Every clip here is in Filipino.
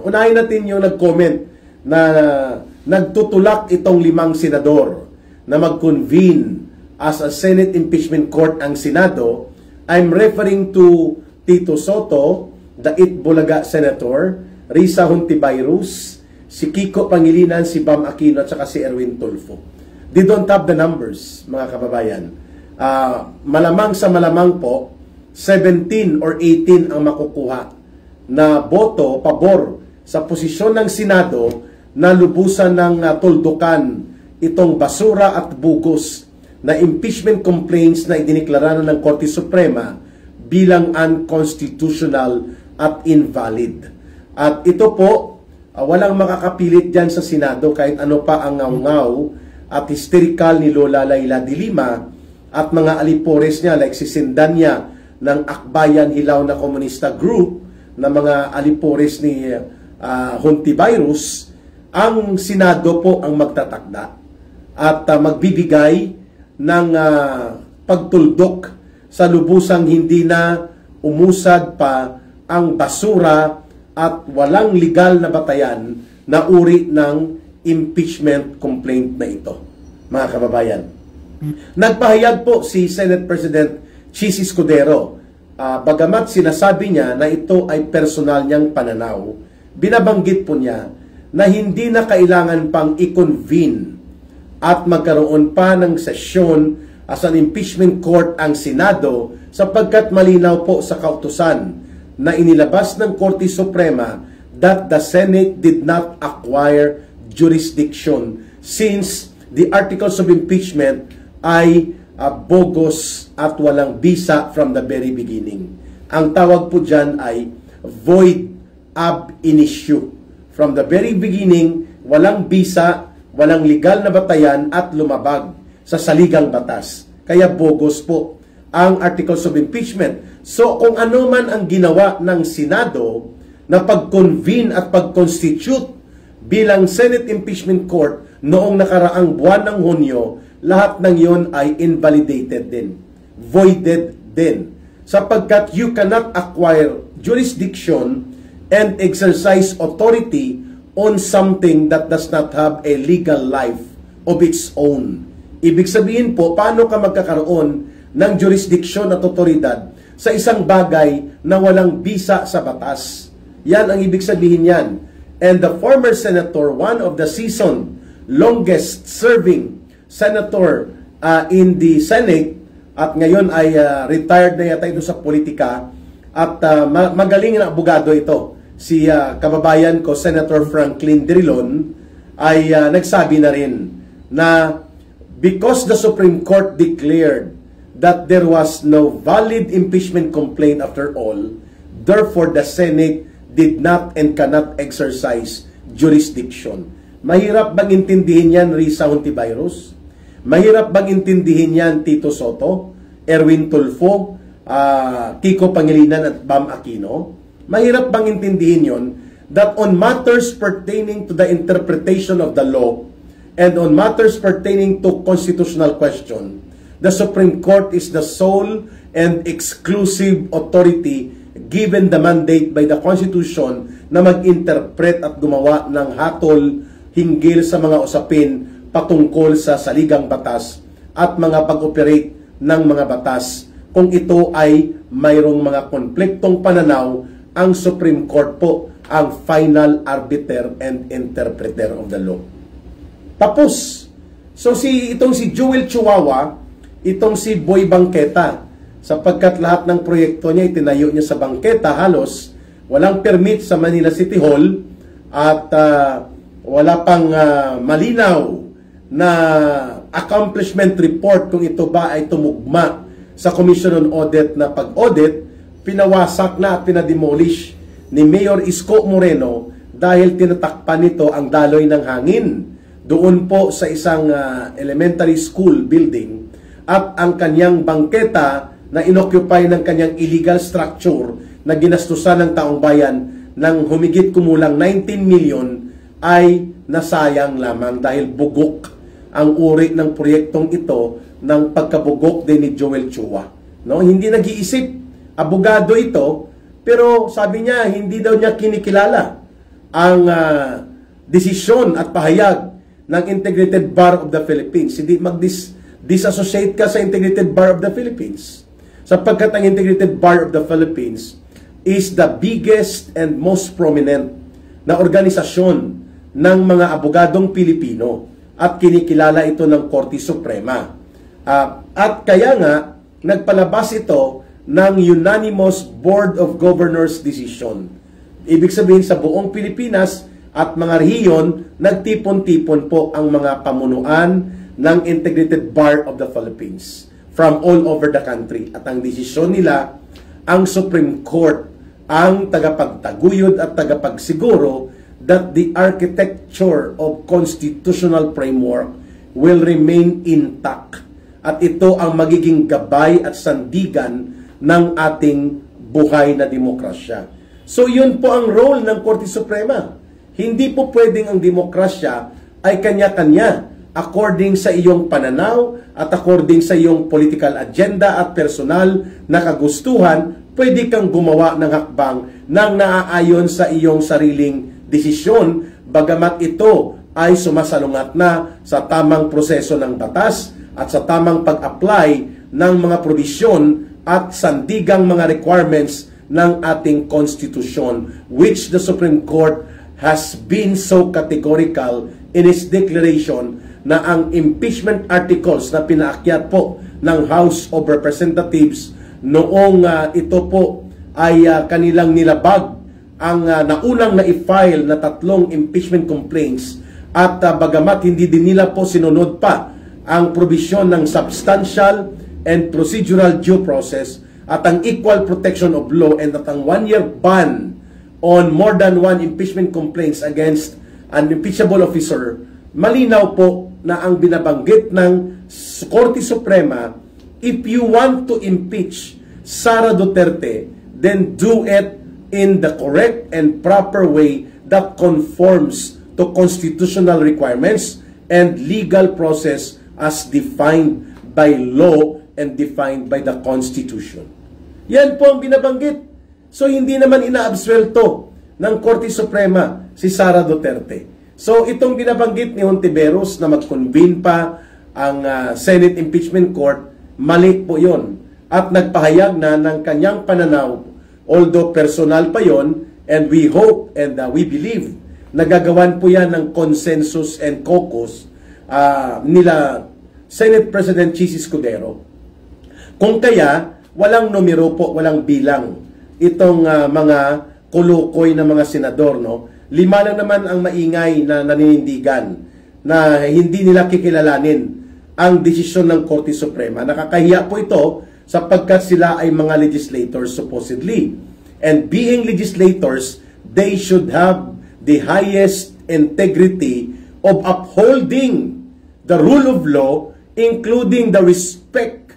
Unahin natin yung nag-comment na nagtutulak itong 5 senador na mag-convene as a Senate Impeachment Court ang Senado. I'm referring to Tito Soto, the Itbulaga Senator, Risa Hontiveros, si Kiko Pangilinan, si Bam Aquino, at saka si Erwin Tulfo. They don't have the numbers, mga kababayan. Malamang sa malamang po, 17 or 18 ang makukuha na boto pabor sa posisyon ng Senado na lubusan ng tuldukan itong basura at bugos na impeachment complaints na idiniklara ng Korte Suprema bilang unconstitutional at invalid. At ito po, walang makakapilit dyan sa Senado kahit ano pa ang ngaw-ngaw at hysterical ni Lola Laila de Lima at mga alipores niya like si Sindanya ng Akbayan Hilaw na Komunista Group na mga alipores ni Hontiveros. Ang Senado po ang magtatakda at magbibigay ng pagtuldok sa lubusang hindi na umusad pa ang basura at walang legal na batayan na uri ng impeachment complaint na ito, mga kababayan. Nagpahayag po si Senate President Chis Escudero, bagamat sinasabi niya na ito ay personal niyang pananaw, binabanggit po niya na hindi na kailangan pang i-convene at magkaroon pa ng sesyon as an impeachment court ang Senado sapagkat malinaw po sa kautusan na inilabas ng Korte Suprema that the Senate did not acquire jurisdiction since the articles of impeachment ay bogus at walang bisa from the very beginning. Ang tawag po dyan ay void ab initio. From the very beginning, walang bisa, walang legal na batayan at lumabag sa saligang batas. Kaya bogus po ang articles of impeachment. So kung ano man ang ginawa ng Senado na pag-convene at pag-constitute bilang Senate Impeachment Court noong nakaraang buwan ng Hunyo, lahat ng yon ay invalidated din, voided din, sapagkat you cannot acquire jurisdiction and exercise authority on something that does not have a legal life of its own. Ibig sabihin po, paano ka magkakaroon ng jurisdiction at otoridad sa isang bagay na walang bisa sa batas? Yan ang ibig sabihin yan. And the former senator, one of the seasoned, longest serving senator in the Senate, at ngayon ay retired na yata ito sa politika, at magaling na abogado ito. Si kababayan ko, Senator Franklin Drilon, ay nagsabi na rin na because the Supreme Court declared that there was no valid impeachment complaint after all, therefore the Senate did not and cannot exercise jurisdiction. Mahirap bang intindihin yan, Risa Hontiveros? Mahirap bang intindihin yan, Tito Soto, Erwin Tulfo, Kiko Pangilinan at Bam Aquino? Mahirap bang intindihin yon that on matters pertaining to the interpretation of the law and on matters pertaining to constitutional question, the Supreme Court is the sole and exclusive authority given the mandate by the Constitution na mag-interpret at gumawa ng hatol hinggil sa mga usapin patungkol sa saligang batas at mga pag-operate ng mga batas. Kung ito ay mayroong mga konfliktong pananaw, ang Supreme Court po ang final arbiter and interpreter of the law. Tapos. So itong si Joel Chihuahua, itong si Boy Bangketa, sapagkat lahat ng proyekto niya itinayo niya sa bangketa, halos walang permit sa Manila City Hall at wala pang malinaw na accomplishment report kung ito ba ay tumugma sa Commission on Audit na pag-audit. Pinawasak na at pinademolish ni Mayor Isko Moreno dahil tinatakpan nito ang daloy ng hangin doon po sa isang elementary school building at ang kanyang bangketa na inoccupy ng kanyang illegal structure na ginastusan ng taong bayan ng humigit kumulang 19 million ay nasayang lamang dahil bugok ang uri ng proyektong ito ng pagkabugok din ni Joel Chua. No? Hindi nag-iisip. Abogado ito, pero sabi niya, hindi daw niya kinikilala ang desisyon at pahayag ng Integrated Bar of the Philippines. Hindi mag-disassociate ka sa Integrated Bar of the Philippines. Sapagkat ang Integrated Bar of the Philippines is the biggest and most prominent na organisasyon ng mga abogadong Pilipino at kinikilala ito ng Korte Suprema. At kaya nga, nagpalabas ito ng unanimous Board of Governors decision. Ibig sabihin sa buong Pilipinas at mga rehiyon, nagtipon-tipon po ang mga pamunuan ng Integrated Bar of the Philippines from all over the country. At ang desisyon nila, ang Supreme Court ang tagapagtaguyod at tagapagsiguro that the architecture of constitutional framework will remain intact. At ito ang magiging gabay at sandigan ng ating buhay na demokrasya. So yun po ang role ng Korte Suprema. Hindi po pwedeng ang demokrasya ay kanya-kanya according sa iyong pananaw at according sa iyong political agenda at personal na kagustuhan. Pwede kang gumawa ng hakbang nang naaayon sa iyong sariling desisyon, bagamat ito ay sumasalungat na sa tamang proseso ng batas at sa tamang pag-apply ng mga probisyon at sandigang mga requirements ng ating konstitusyon, which the Supreme Court has been so categorical in its declaration na ang impeachment articles na pinaakyat po ng House of Representatives noong ito po ay kanilang nilabag ang naunang na-file na 3 impeachment complaints at bagamat hindi din nila po sinunod pa ang probisyon ng substantial and procedural due process at ang equal protection of law and at ang 1-year ban on more than 1 impeachment complaints against an impeachable officer, malinaw po na ang binabanggit ng Korte Suprema, if you want to impeach Sara Duterte, then do it in the correct and proper way that conforms to constitutional requirements and legal process as defined by law and defined by the Constitution. Yan po ang binabanggit. So hindi naman inaabsuelto ng Korte Suprema si Sara Duterte. So itong binabanggit ni Hontiveros na mag-convene pa ang Senate Impeachment Court, mali po yon. At nagpahayag na ng kanyang pananaw, although personal pa yon, and we hope and we believe na gagawan po yan ng consensus and caucus nila Senate President Chis Escudero. Kung kaya, walang numero po, walang bilang itong mga kulukoy na mga senador, no? 5 lang naman ang maingay na naninindigan na hindi nila kikilalanin ang desisyon ng Korte Suprema. Nakakahiya po ito sapagkat sila ay mga legislators supposedly. And being legislators, they should have the highest integrity of upholding the rule of law, including the respect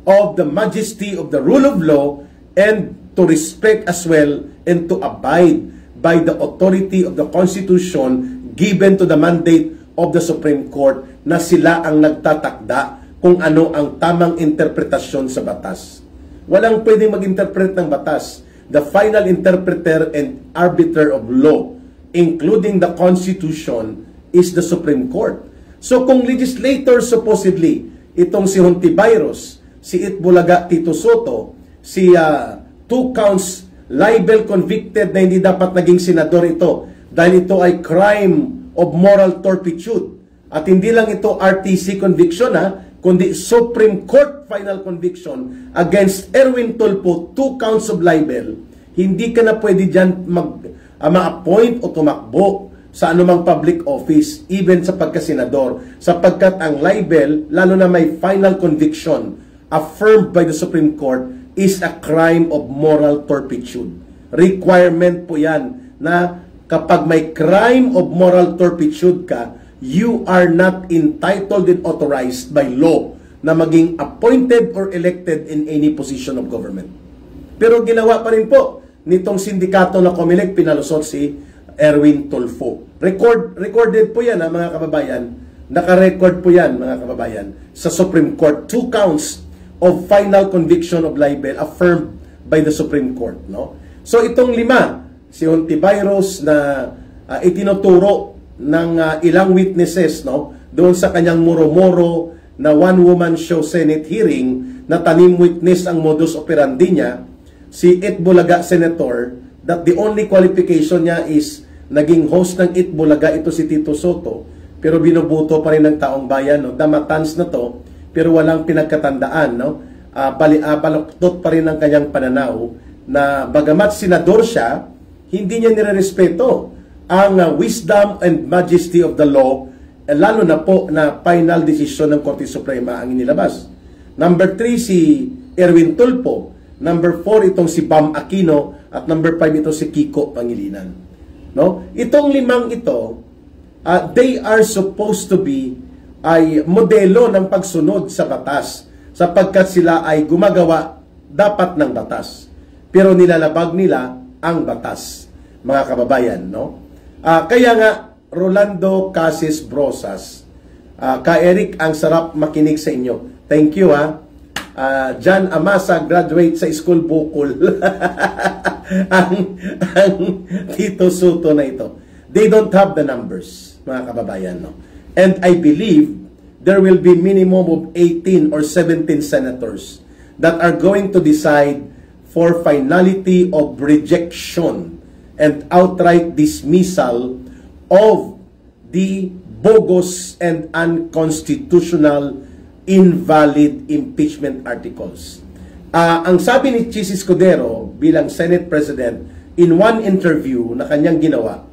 of the majesty of the rule of law, and to respect as well and to abide by the authority of the Constitution given to the mandate of the Supreme Court na sila ang nagtatakda kung ano ang tamang interpretasyon sa batas. Walang pwedeng mag-interpret ng batas. The final interpreter and arbiter of law, including the Constitution, is the Supreme Court. So kung legislator supposedly, itong si Hontiveros, si Itbulaga Tito Soto, si 2 counts libel convicted na hindi dapat naging senador ito dahil ito ay crime of moral turpitude. At hindi lang ito RTC conviction kundi Supreme Court final conviction against Erwin Tulfo, 2 counts of libel. Hindi ka na pwede dyan ma-appoint o tumakbo sa anumang public office, even sa pagkasenador, sapagkat ang libel, lalo na may final conviction affirmed by the Supreme Court, is a crime of moral turpitude. Requirement po yan na kapag may crime of moral turpitude ka, you are not entitled and authorized by law na maging appointed or elected in any position of government. Pero ginawa pa rin po nitong sindikato na Comelec, pinalusot si Erwin Tulfo. Recorded po yan mga kababayan. Naka-record po yan mga kababayan sa Supreme Court. 2 counts of final conviction of libel affirmed by the Supreme Court, no? So itong 5, si Hontiveros na itinuturo ng ilang witnesses, no, doon sa kanyang muro-moro na one-woman show Senate hearing na tanim witness ang modus operandi niya, si Itbulaga Senator, that the only qualification niya is naging host ng Itbulaga, ito si Tito Soto, pero binubuto pa rin ng taong bayan, no? Damatans na to, pero walang pinagkatandaan, no? Baluktot pa rin ang kanyang pananaw na bagamat senador siya, hindi niya nirerespeto ang wisdom and majesty of the law, lalo na po na final decision ng Korte Suprema ang inilabas. Number 3, si Erwin Tulfo. Number 4, itong si Bam Aquino. At number 5, ito si Kiko Pangilinan. No? Itong limang ito, they are supposed to be ay modelo ng pagsunod sa batas sapagkat sila ay gumagawa dapat ng batas. Pero nilalabag nila ang batas, mga kababayan. No? Kaya nga, Rolando Casis Brosas, ka Eric, ang sarap makinig sa inyo. Thank you, ha. John Amasa, graduate sa school Bukol. ang Tito Soto na ito. They don't have the numbers, mga kababayan. No? And I believe there will be minimum of 18 or 17 senators that are going to decide for finality of rejection and outright dismissal of the bogus and unconstitutional invalid impeachment articles. Ang sabi ni Chis Escudero bilang Senate President in one interview na kanyang ginawa,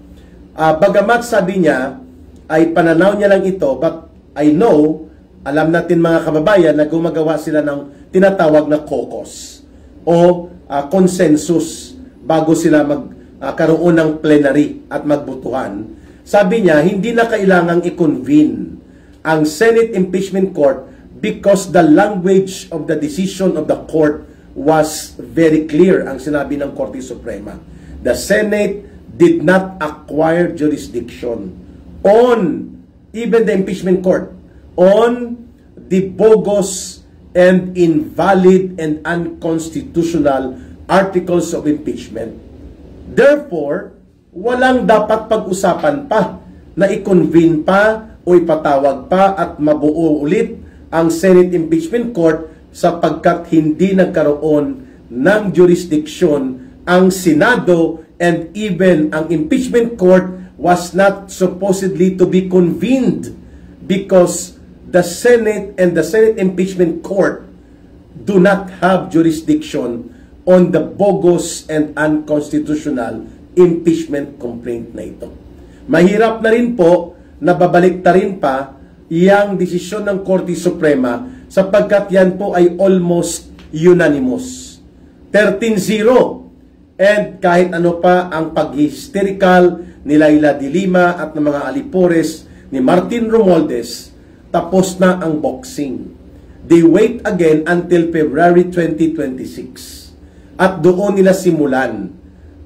bagamat sabi niya ay pananaw niya lang ito, but I know, alam natin mga kababayan na gumagawa sila ng tinatawag na caucus o consensus bago sila magkaroon ng plenary at magbutuhan. Sabi niya, hindi na kailangang i-convene ang Senate Impeachment Court because the language of the decision of the court was very clear, ang sinabi ng Korte Suprema. The Senate did not acquire jurisdiction on even the impeachment court, on the bogus and invalid and unconstitutional articles of impeachment. Therefore, walang dapat pag-usapan pa na i-convene pa o ipatawag pa at mabuo ulit ang Senate Impeachment Court sapagkat hindi nagkaroon ng jurisdiction ang Senado, and even ang Impeachment Court was not supposedly to be convened because the Senate and the Senate Impeachment Court do not have jurisdiction on the bogus and unconstitutional impeachment complaint na ito. Mahirap na rin po na babalik ta rin pa yang desisyon ng Korte Suprema sapagkat yan po ay almost unanimous. 13-0. And kahit ano pa ang pag-hysterical ni Laila de Lima at ng mga alipores ni Martin Romualdez, tapos na ang boxing. They wait again until February 2026. At doon nila simulan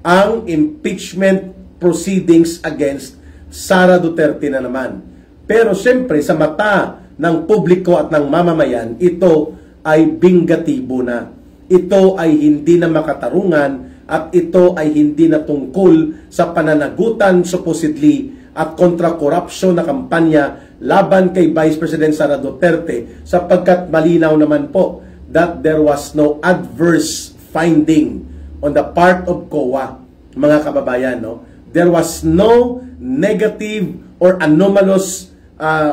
ang impeachment proceedings against Sara Duterte na naman. Pero siyempre sa mata ng publiko at ng mamamayan, ito ay bingatibo na. Ito ay hindi na makatarungan at ito ay hindi na tungkol sa pananagutan supposedly at kontra-corruption na kampanya laban kay Vice President Sara Duterte sapagkat malinaw naman po that there was no adverse finding on the part of COA, mga kababayan, no? There was no negative or anomalous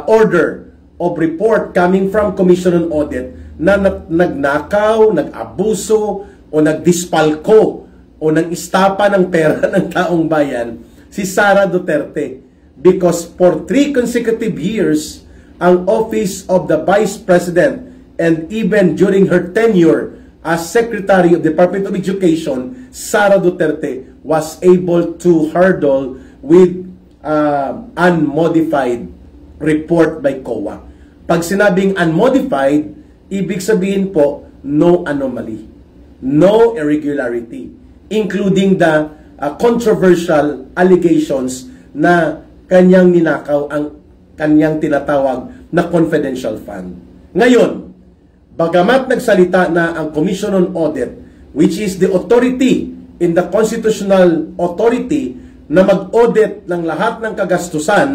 order of report coming from Commission on Audit na nagnakaw, nag-abuso, o nagdispalko, o nang-istapa ng pera ng taong bayan si Sara Duterte. Because for 3 consecutive years, ang Office of the Vice President and even during her tenure as Secretary of the Department of Education, Sara Duterte was able to hurdle with unmodified report by COA. Pag sinabing unmodified, ibig sabihin po, no anomaly, no irregularity, including the controversial allegations na kanyang ninakaw ang kanyang tinatawag na confidential fund. Ngayon, bagamat nagsalita na ang Commission on Audit, which is the authority in the constitutional authority na mag-audit ng lahat ng kagastusan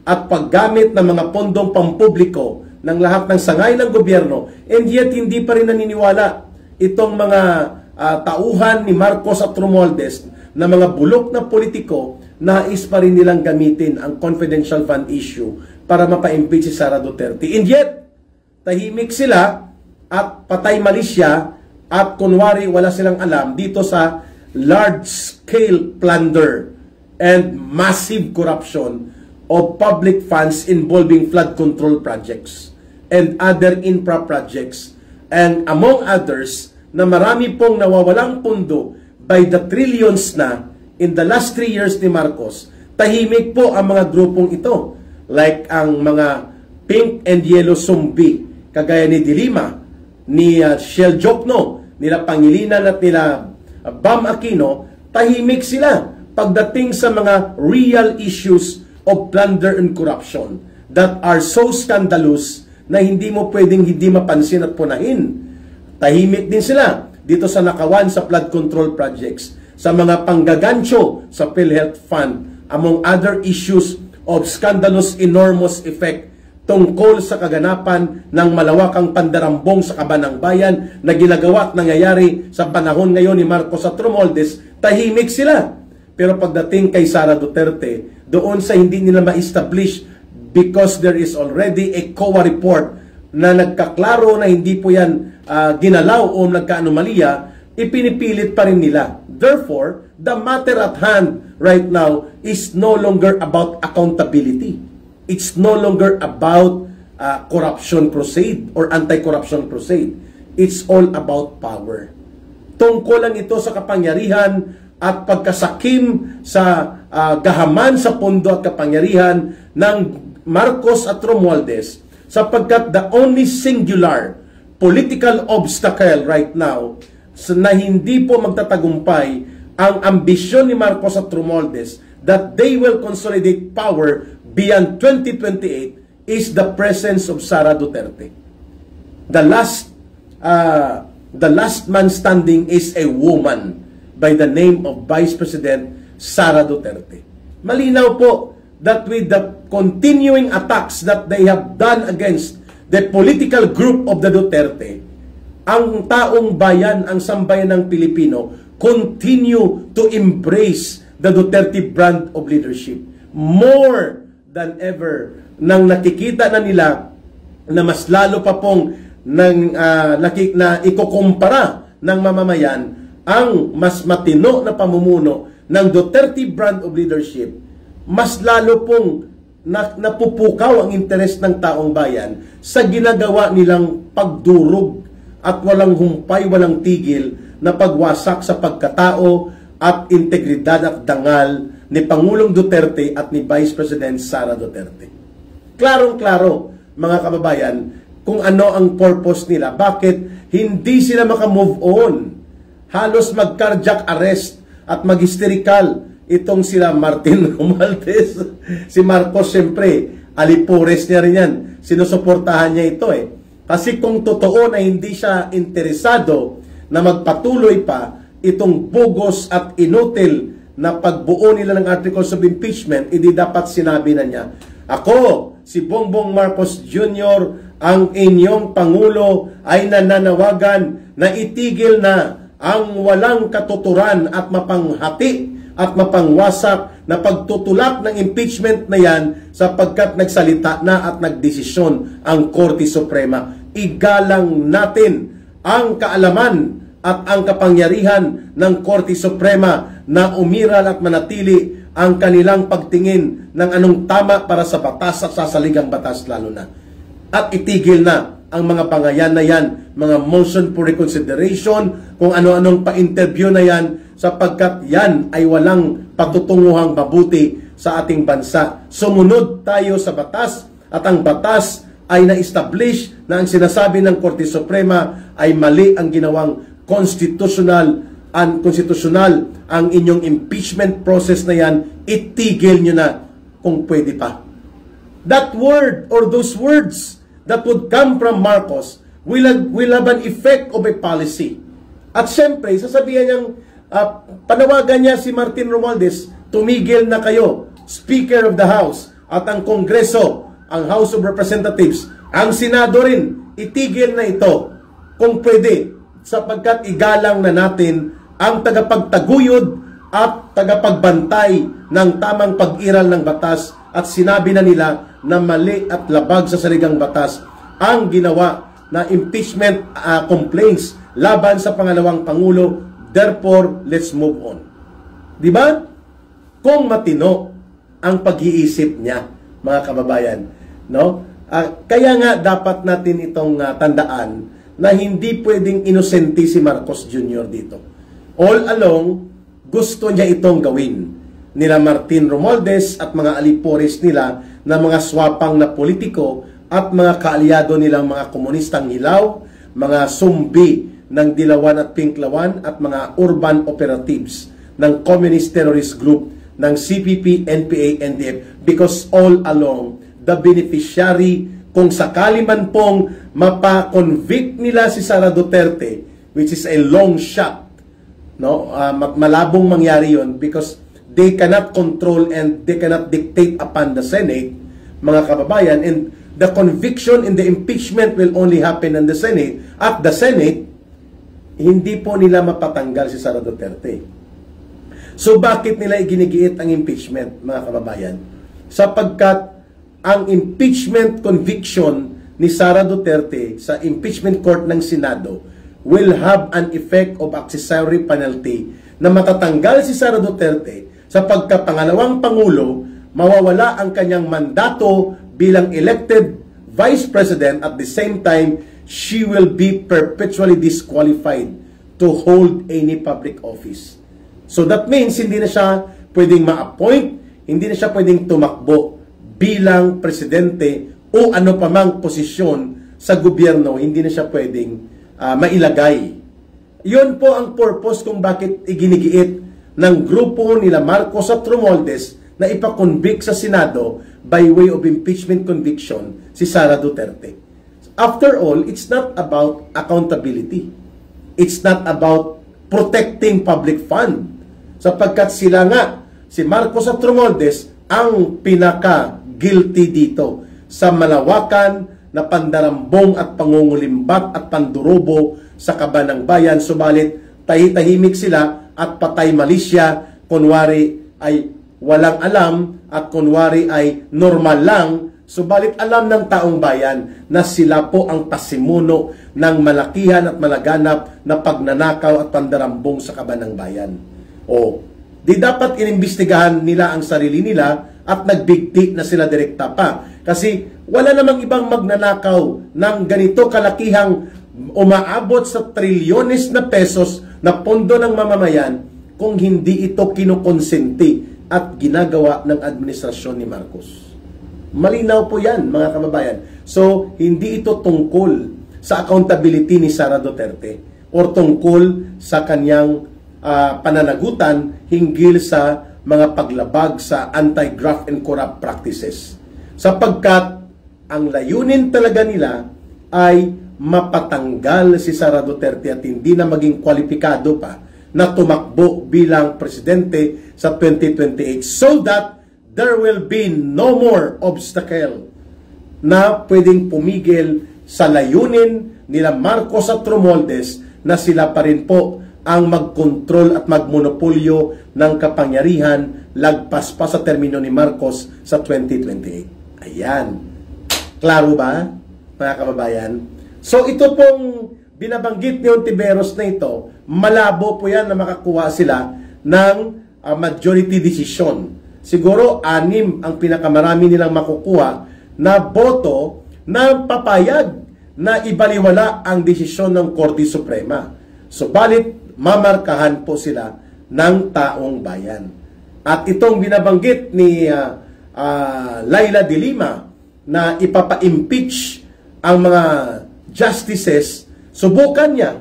at paggamit ng mga pondong pampubliko ng lahat ng sangay ng gobyerno, and yet hindi pa rin naniniwala itong mga tauhan ni Marcos at Romualdez na mga bulok na politiko, nais pa rin nilang gamitin ang confidential fund issue para mapa-impeach si Sara Duterte. And yet, tahimik sila at patay malisya at kunwari wala silang alam dito sa large-scale plunder and massive corruption of public funds involving flood control projects and other infra projects, and among others, na marami pong nawawalang pundo by the trillions na in the last 3 years ni Marcos. Tahimik po ang mga grupong ito, like ang mga pink and yellow zombie, kagaya ni Dilima, ni Shell Jokno, nila Pangilinan at nila Bam Aquino. Tahimik sila pagdating sa mga real issues of plunder and corruption that are so scandalous na hindi mo pwedeng hindi mapansin at punahin. Tahimik din sila dito sa nakawan sa flood control projects, sa mga panggagancho sa PhilHealth Fund, among other issues of scandalous enormous effect tungkol sa kaganapan ng malawakang pandarambong sa kabanang bayan na ginagawa at nangyayari sa panahon ngayon ni Marcos at Romualdez. Tahimik sila. Pero pagdating kay Sara Duterte, doon sa hindi nila ma-establish, because there is already a COA report na nagkaklaro na hindi po yan ginalaw o nagka-anomalya, ipinipilit pa rin nila. Therefore, the matter at hand right now is no longer about accountability. It's no longer about corruption crusade or anti-corruption crusade. It's all about power. Tungkol lang ito sa kapangyarihan at pagkasakim sa gahaman sa pondo at kapangyarihan ng Marcos at Romualdez, sapagkat the only singular political obstacle right now na hindi po magtatagumpay ang ambisyon ni Marcos at Romualdez that they will consolidate power beyond 2028 is the presence of Sara Duterte. The last man standing is a woman by the name of Vice President Sara Duterte. Malinaw po that with the continuing attacks that they have done against the political group of the Duterte, ang taong bayan, ang sambayan ng Pilipino, continue to embrace the Duterte brand of leadership. More than ever, nang nakikita na nila na mas lalo pa pong na ikukumpara ng mamamayan ang mas matino na pamumuno ng Duterte brand of leadership, mas lalo pong napupukaw ang interes ng taong bayan sa ginagawa nilang pagdurog at walang humpay, walang tigil na pagwasak sa pagkatao at integridad at dangal ni Pangulong Duterte at ni Vice President Sara Duterte. Klarong-klaro, mga kababayan, kung ano ang purpose nila, bakit hindi sila makamove on. Halos mag-cardiac arrest at mag-hysterical itong sila Martin Romualdez. Si Marcos, siyempre, alipores niya rin yan. Sinusuportahan niya ito eh. Kasi kung totoo na hindi siya interesado na magpatuloy pa itong bugos at inutil na pagbuo nila ng articles of impeachment, hindi dapat sinabi na niya, ako, si Bongbong Marcos Jr., ang inyong Pangulo ay nananawagan na itigil na ang walang katuturan at mapanghati at mapangwasak na pagtutulak ng impeachment na yan sapagkat nagsalita na at nagdesisyon ang Korte Suprema. Igalang natin ang kaalaman at ang kapangyarihan ng Korte Suprema na umiral at manatili ang kanilang pagtingin ng anong tama para sa batas at sasaligang batas lalo na. At itigil na ang mga pangayan na yan, mga motion for reconsideration, kung ano-anong pa-interview na yan, sapagkat yan ay walang patutunguhang mabuti sa ating bansa. Sumunod tayo sa batas at ang batas ay na-establish na ang sinasabi ng Korte Suprema ay mali ang ginawang constitutional ang inyong impeachment process na yan, itigil nyo na kung pwede pa. That word or those words that would come from Marcos will have an effect of a policy. At syempre, sasabihan niyang panawagan niya si Martin Romualdez tumigil na kayo, Speaker of the House, at ang Kongreso, ang House of Representatives, ang Senado rin, itigil na ito kung pwede, sapagkat igalang na natin ang tagapagtaguyod at tagapagbantay ng tamang pag-iral ng batas, at sinabi na nila na mali at labag sa saligang batas ang ginawa na impeachment complaints laban sa pangalawang Pangulo. Therefore, let's move on. Diba? Kung matino ang pag-iisip niya, mga kababayan, no? Kaya nga dapat natin itong tandaan na hindi pwedeng inosente si Marcos Jr. dito. All along, gusto niya itong gawin nila Martin Romualdez at mga alipores nila na mga swapang na politiko at mga kaalyado nilang mga komunistang hilaw, mga sumbi ng Dilawan at Pinklawan at mga urban operatives ng communist terrorist group ng CPP, NPA, NDF, because all along the beneficiary, kung sakali man pong mapa-convict nila si Sara Duterte, which is a long shot, no? Malabong mangyari yon because they cannot control and they cannot dictate upon the Senate, mga kababayan, and the conviction in the impeachment will only happen in the Senate. At the Senate, hindi po nila mapatanggal si Sara Duterte. So bakit nila iginigiit ang impeachment, mga kababayan? Sapagkat ang impeachment conviction ni Sara Duterte sa impeachment court ng Senado will have an effect of accessory penalty na matatanggal si Sara Duterte sa pagkapangalawang Pangulo, mawawala ang kanyang mandato bilang elected Vice President. At the same time, she will be perpetually disqualified to hold any public office. So that means hindi na siya pwedeng ma-appoint, hindi na siya pwedeng tumakbo bilang presidente o ano pa mang posisyon sa gobyerno, hindi na siya pwedeng mailagay. Yun po ang purpose kung bakit iginigiit ng grupo nila Marcos at Romualdez na ipakonvict sa Senado by way of impeachment conviction si Sara Duterte. After all, it's not about accountability. It's not about protecting public fund. Sapagkat sila nga, si Marcos at Romualdez, ang pinaka-guilty dito sa malawakan na pandarambong at pangungulimbat at pandurobo sa kaban ng bayan. Subalit, tahimik sila at patay malisya, kunwari ay walang alam at kunwari ay normal lang. Subalit alam ng taong bayan na sila po ang pasimuno ng malakihan at malaganap na pagnanakaw at pandarambong sa kaban ng bayan. O, di dapat inimbestigahan nila ang sarili nila at nagbigti na sila direkta pa. Kasi wala namang ibang magnanakaw ng ganito kalakihang umaabot sa trilyones na pesos na pondo ng mamamayan kung hindi ito kinukonsenti at ginagawa ng administrasyon ni Marcos. Malinaw po yan, mga kababayan. So, hindi ito tungkol sa accountability ni Sara Duterte or tungkol sa kanyang pananagutan hinggil sa mga paglabag sa anti-graft and corrupt practices. Sapagkat ang layunin talaga nila ay mapatanggal si Sara Duterte at hindi na maging kwalipikado pa na tumakbo bilang presidente sa 2028 so that there will be no more obstacle na pwedeng pumigil sa layunin nila Marcos at Romualdez na sila pa rin po ang magkontrol at magmonopolyo ng kapangyarihan lagpas pa sa termino ni Marcos sa 2028. Ayan. Klaro ba, mga kababayan? So ito pong binabanggit ni Ontiveros na ito, malabo po yan na makakuha sila ng majority decision. Siguro 6 ang pinakamarami nilang makukuha na boto na papayag na ibaliwala ang desisyon ng Korte Suprema. Subalit, mamarkahan po sila ng taong bayan. At itong binabanggit ni Laila de Lima na ipapa-impeach ang mga justices, subukan niya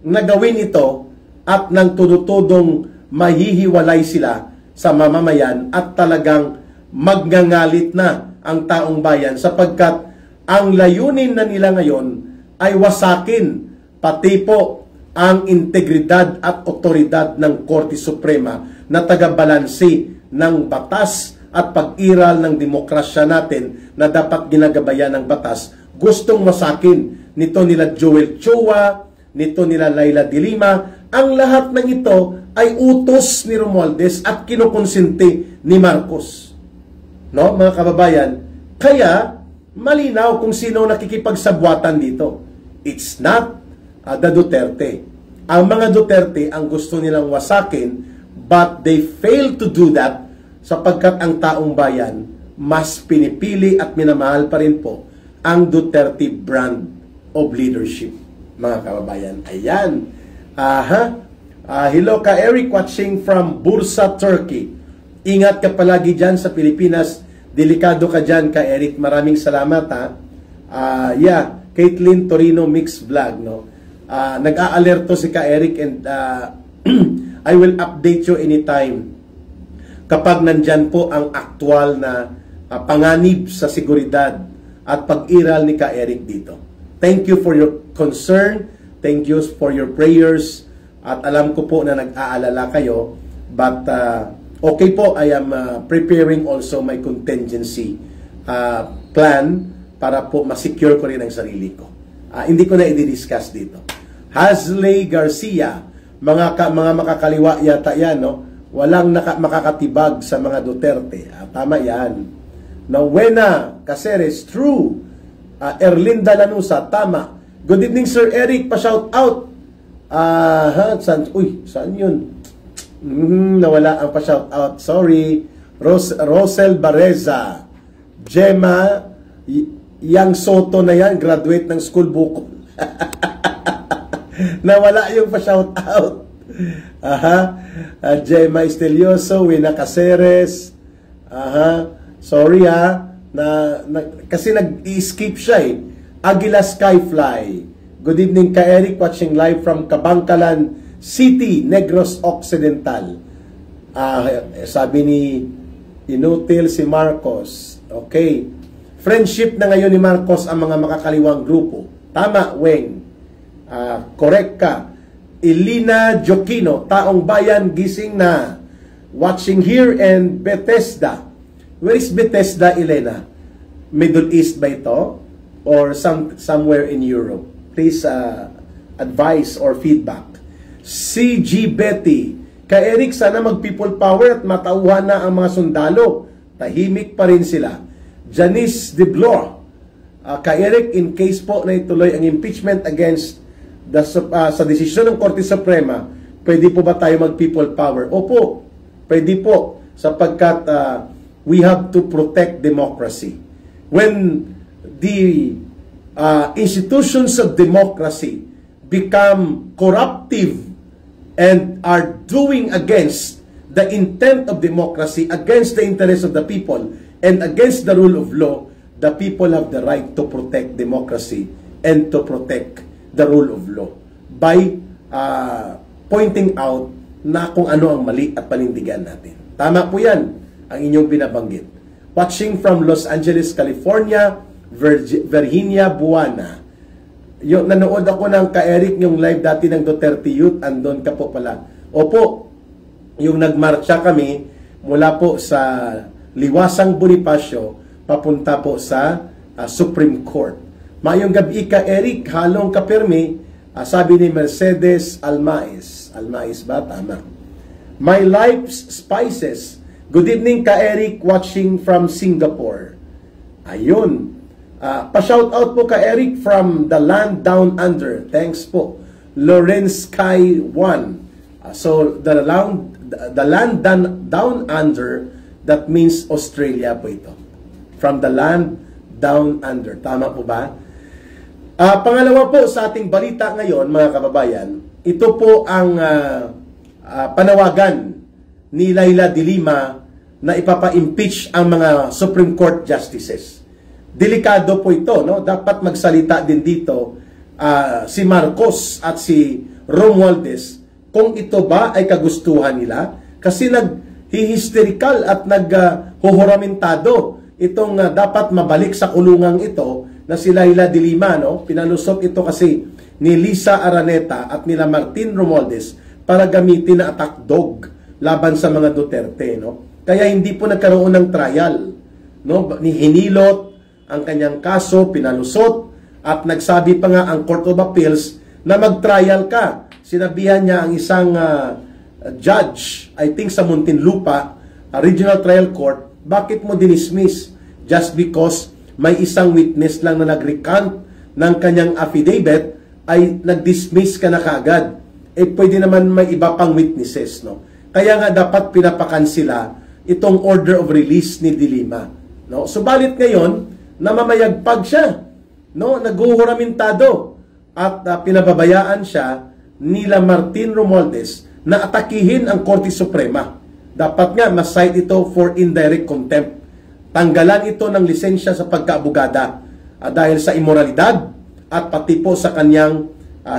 na gawin ito at nang tudutudong mahihiwalay sila sa mamamayan at talagang magngangalit na ang taong bayan sapagkat ang layunin na nila ngayon ay wasakin pati po ang integridad at otoridad ng Korte Suprema na tagabalanse ng batas at pag-iral ng demokrasya natin na dapat ginagabayan ng batas, gustong masakin nito nila Joel Chua, nito nila Laila de Lima. Ang lahat ng ito ay utos ni Romualdez at kinukonsinti ni Marcos. No, mga kababayan, kaya malinaw kung sino nakikipagsabwatan dito. It's not the Duterte. Ang mga Duterte ang gusto nilang wasakin, but they fail to do that sapagkat ang taong bayan mas pinipili at minamahal pa rin po ang Duterte brand of leadership, mga kababayan. Ayan. Hello ka Eric, watching from Bursa, Turkey. Ingat ka palagi dyan sa Pilipinas. Delikado ka dyan ka Eric. Maraming salamat ha. Caitlin Torino Mix Vlog, no? Nag-aalerto si ka Eric, and I will update you anytime kapag nandyan po ang aktual na panganib sa seguridad at pag-iral ni ka Eric dito. Thank you for your concern, thank you for your prayers, at alam ko po na nag-aalala kayo, but okay po, I am preparing also my contingency plan para po masecure ko rin ang sarili ko. Hindi ko na i-discuss dito. Hazley Garcia, mga makakaliwa yata yan, no? Walang makakatibag sa mga Duterte. Tama yan. Nawena Caceres, true. Erlinda Lanusa, tama. Good evening, Sir Eric, pa-shout out. Saan yun? Nawala ang pa-shout out. Sorry. Rosel Bareza. Gemma Yang Soto na yan, graduate ng school book. Nawala yung pa-shout out. Gemma Estelioso, Wina Caceres. Sorry kasi nag-escape siya eh. Aguila Skyfly. Good evening ka Eric, watching live from Kabangkalan City, Negros Occidental. Sabi ni Inutil si Marcos. Okay. Friendship na ngayon ni Marcos ang mga makakaliwang grupo. Tama, Weng. Correct ka. Elina Joquino, taong bayan, gising na. Watching here in Bethesda. Where is Bethesda, Elena? Middle East ba ito? Or somewhere in Europe? Please advice or feedback. CG Betty, ka Eric, sana mag-people power at matauhan na ang mga sundalo. Tahimik pa rin sila. Janice De Blois, ka Eric, in case po na ituloy ang impeachment against sa desisyon ng Korte Suprema, pwede po ba tayo mag-people power? Opo, pwede po, sapagkat we have to protect democracy. When the institutions of democracy become corruptive and are doing against the intent of democracy, against the interest of the people, and against the rule of law, the people have the right to protect democracy and to protect the rule of law by pointing out na kung ano ang mali at panindigan natin. Tama po yan, ang inyong binabanggit. Watching from Los Angeles, California, Virginia Buana. Nanood ako ng ka-Eric yung live dati ng Duterte Youth, andon ka po pala. Opo, yung nagmarcha kami mula po sa Liwasang Bonifacio papunta po sa Supreme Court. Mayong gabi ka Eric, halong kapirmi, sabi ni Mercedes Almaiz. Almaiz ba? Tama. My Life's Spices. Good evening ka Eric, watching from Singapore. Ayun. Pa-shout out po ka Eric from the land down under. Thanks po. Lawrence Sky 1. So the land down under, that means Australia po ito. From the land down under. Tama po ba? Pangalawa po sa ating balita ngayon, mga kababayan, ito po ang panawagan ni Laila de Lima na ipapa-impeach ang mga Supreme Court justices. Delikado po ito, no? Dapat magsalita din dito si Marcos at si Romualdez kung ito ba ay kagustuhan nila, kasi naghihisterical at naghuhuramentado itong dapat mabalik sa kulungang ito na si Laila de Lima, no? Pinalusot ito kasi ni Lisa Araneta at nila Martin Romualdez para gamitin na attack dog laban sa mga Duterte, no? Kaya hindi po nagkaroon ng trial. No? Hinilot ang kanyang kaso, pinalusot, at nagsabi pa nga ang Court of Appeals na mag-trial ka. Sinabihan niya ang isang judge, I think sa Muntinlupa, Regional Trial Court, bakit mo dinismiss? Just because may isang witness lang na nag-recant ng kanyang affidavit, ay nag-dismiss ka na kaagad. Pwede naman may iba pang witnesses, no? Kaya nga dapat pinapakansila itong order of release ni De Lima, no? Subalit ngayon, namamayagpag siya, no? Naguhuramentado at pinababayaan siya nila Martin Romualdez na atakihin ang Korte Suprema. Dapat nga ma-cite ito for indirect contempt. Tanggalan ito ng lisensya sa pagkaabogada dahil sa immoralidad at pati po sa kanyang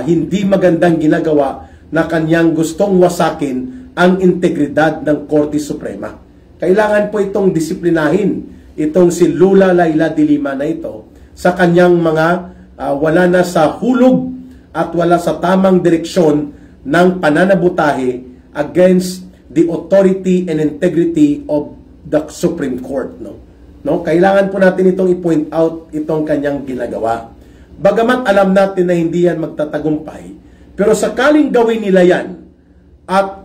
hindi magandang ginagawa na kanyang gustong wasakin ang integridad ng Korte Suprema. Kailangan po itong disiplinahin itong si Lula Laila De Lima na ito sa kanyang mga wala na sa hulog at wala sa tamang direksyon ng pananabutahe against the authority and integrity of the Supreme Court. No? Kailangan po natin itong i-point out itong kanyang ginagawa. Bagamat alam natin na hindi yan magtatagumpay, pero sakaling gawin nila yan at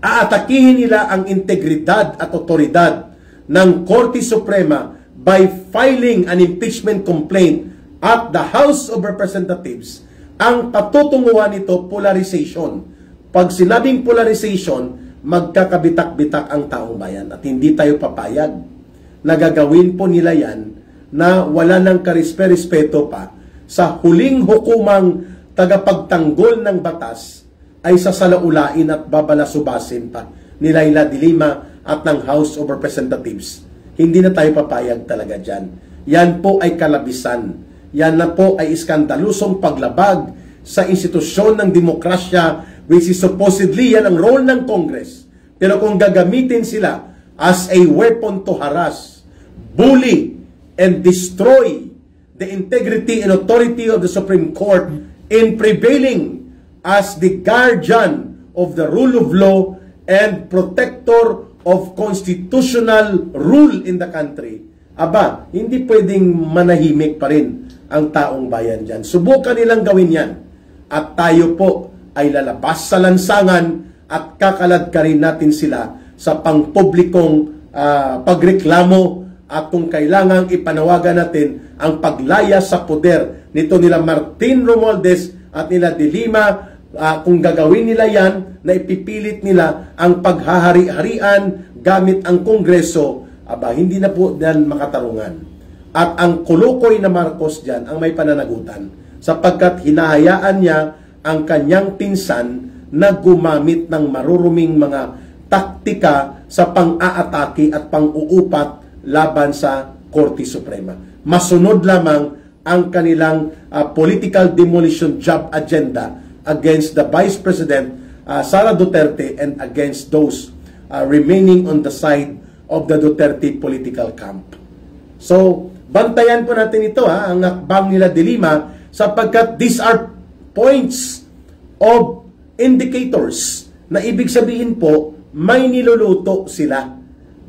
aatakihin nila ang integridad at otoridad ng Korte Suprema by filing an impeachment complaint at the House of Representatives, ang patutunguhan nito polarization. Pag sinabing polarization, magkakabitak-bitak ang taong bayan at hindi tayo papayag. Nagagawin po nila yan na wala ng karispe-respeto pa sa huling hukumang tagapagtanggol ng batas ay sasalaulain at babalasubasin pa ni Laila De Lima at ng House of Representatives. Hindi na tayo papayag talaga dyan. Yan po ay kalabisan. Yan na po ay iskandalusong paglabag sa institusyon ng demokrasya, which is supposedly yan ang role ng Congress. Pero kung gagamitin sila as a weapon to harass, bully, and destroy the integrity and authority of the Supreme Court in prevailing as the guardian of the rule of law and protector of constitutional rule in the country, aba, hindi pwedeng manahimik pa rin ang taong bayan dyan. Subukan nilang gawin yan. At tayo po ay lalabas sa lansangan at kakaladkarin natin sila sa pangpublikong pagreklamo at kung kailangang ipanawagan natin ang paglaya sa poder nito nila Martin Romualdez at nila De Lima. Kung gagawin nila yan, na ipipilit nila ang paghahari-harian gamit ang Kongreso, aba, hindi na po yan makatarungan. At ang kulukoy na Marcos dyan ang may pananagutan sapagkat hinahayaan niya ang kanyang pinsan na gumamit ng maruruming mga taktika sa pang-aatake at pang-uupat laban sa Korte Suprema. Masunod lamang ang kanilang political demolition job agenda against the Vice President Sara Duterte and against those remaining on the side of the Duterte political camp. So, bantayan po natin ito, ang akbang nila De Lima, sapagkat these are points of indicators na ibig sabihin po, may niluluto sila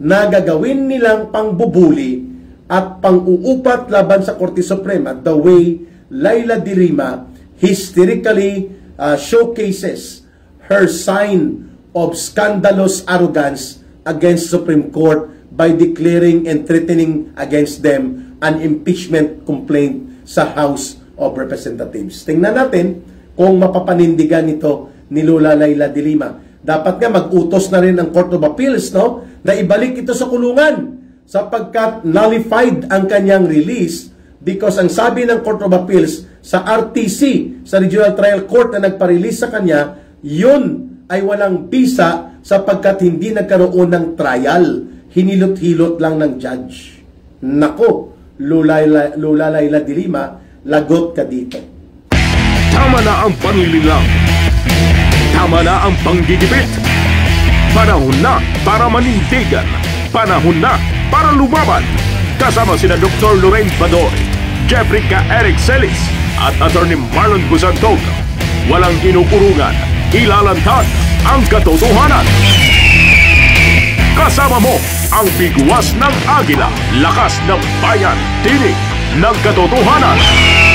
na gagawin nilang pangbubuli at pang-uupat laban sa Korte Suprema the way Laila De Lima hysterically showcases her sign of scandalous arrogance against Supreme Court by declaring and threatening against them an impeachment complaint sa House of Representatives. Tingnan natin kung mapapanindigan ito ni Lula Laila De Lima. Dapat nga mag-utos na rin ang Court of Appeals, no, na ibalik ito sa kulungan sapagkat nullified ang kanyang release because ang sabi ng Court of Appeals sa RTC, sa Regional Trial Court na nagpa-release sa kanya, yun ay walang bisa sapagkat hindi nagkaroon ng trial. Hinilot-hilot lang ng judge. Nako, Lula Laila De Lima, lagot ka dito. Tama na ang panlililang. Tama na ang panggigipit. Panahon na para manindigan. Panahon na para lumaban. Kasama sina Dr. Lorraine Badoy, Jeffrey K. Eric Celis at Atty. Marlon Busantog. Walang inukurungan. Ilalantad ang katotohanan. Kasama mo ang bigwas ng agila, lakas ng bayan, tinig ng katotohanan.